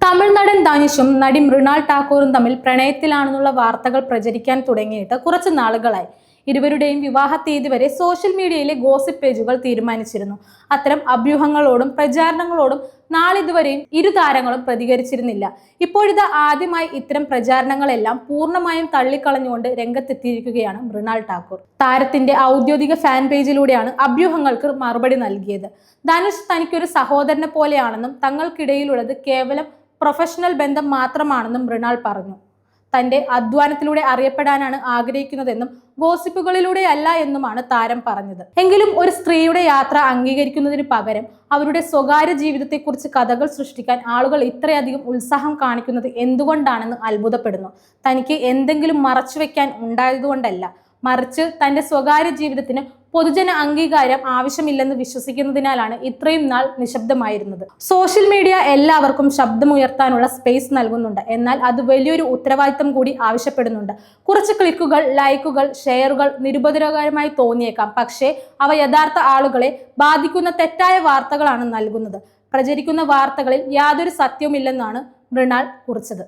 തമിഴ്നടൻ ധനുഷും നടി മൃണാൾ ഠാക്കൂറും തമ്മിൽ പ്രണയത്തിലാണെന്നുള്ള വാർത്തകൾ പ്രചരിക്കാൻ തുടങ്ങിയിട്ട് കുറച്ച് നാളുകളായി. ഇരുവരുടെയും വിവാഹ തീയതി വരെ സോഷ്യൽ മീഡിയയിലെ ഗോസിപ്പ് പേജുകൾ തീരുമാനിച്ചിരുന്നു. അത്തരം അഭ്യൂഹങ്ങളോടും പ്രചാരണങ്ങളോടും നാളിതുവരെയും ഇരു താരങ്ങളും പ്രതികരിച്ചിരുന്നില്ല. ഇപ്പോഴിത് ആദ്യമായി ഇത്തരം പ്രചാരണങ്ങളെല്ലാം പൂർണ്ണമായും തള്ളിക്കളഞ്ഞുകൊണ്ട് രംഗത്തെത്തിയിരിക്കുകയാണ് മൃണാൾ ഠാക്കൂർ. താരത്തിന്റെ ഔദ്യോഗിക ഫാൻ പേജിലൂടെയാണ് അഭ്യൂഹങ്ങൾക്ക് മറുപടി നൽകിയത്. ധനുഷ് തനിക്കൊരു സഹോദരനെ പോലെയാണെന്നും തങ്ങൾക്കിടയിലുള്ളത് കേവലം പ്രൊഫഷണൽ ബന്ധം മാത്രമാണെന്നും മൃണാൾ പറഞ്ഞു. തന്റെ അധ്വാനത്തിലൂടെ അറിയപ്പെടാനാണ് ആഗ്രഹിക്കുന്നതെന്നും ഗോസിപ്പുകളിലൂടെയല്ല എന്നുമാണ് താരം പറഞ്ഞത്. എങ്കിലും ഒരു സ്ത്രീയുടെ യാത്ര അംഗീകരിക്കുന്നതിന് പകരം അവരുടെ സ്വകാര്യ ജീവിതത്തെക്കുറിച്ച് കഥകൾ സൃഷ്ടിക്കാൻ ആളുകൾ ഇത്രയധികം ഉത്സാഹം കാണിക്കുന്നത് എന്തുകൊണ്ടാണെന്ന് അത്ഭുതപ്പെടുന്നു. തനിക്ക് എന്തെങ്കിലും മറച്ചുവെക്കാൻ ഉണ്ടായതുകൊണ്ടല്ല, മറിച്ച് തന്റെ സ്വകാര്യ ജീവിതത്തിന് പൊതുജന അംഗീകാരം ആവശ്യമില്ലെന്ന് വിശ്വസിക്കുന്നതിനാലാണ് ഇത്രയും നാൾ നിശബ്ദമായിരുന്നത്. സോഷ്യൽ മീഡിയ എല്ലാവർക്കും ശബ്ദമുയർത്താനുള്ള സ്പേസ് നൽകുന്നുണ്ട്. എന്നാൽ അത് വലിയൊരു ഉത്തരവാദിത്തം കൂടി ആവശ്യപ്പെടുന്നുണ്ട്. കുറച്ച് ക്ലിക്കുകൾ, ലൈക്കുകൾ, ഷെയറുകൾ നിരുപദ്രവകരമായി തോന്നിയേക്കാം. പക്ഷേ അവ യഥാർത്ഥ ആളുകളെ ബാധിക്കുന്ന തെറ്റായ വാർത്തകളാണ് നൽകുന്നത്. പ്രചരിക്കുന്ന വാർത്തകളിൽ യാതൊരു സത്യവുമില്ലെന്നാണ് മൃണാൾ കുറിച്ചത്.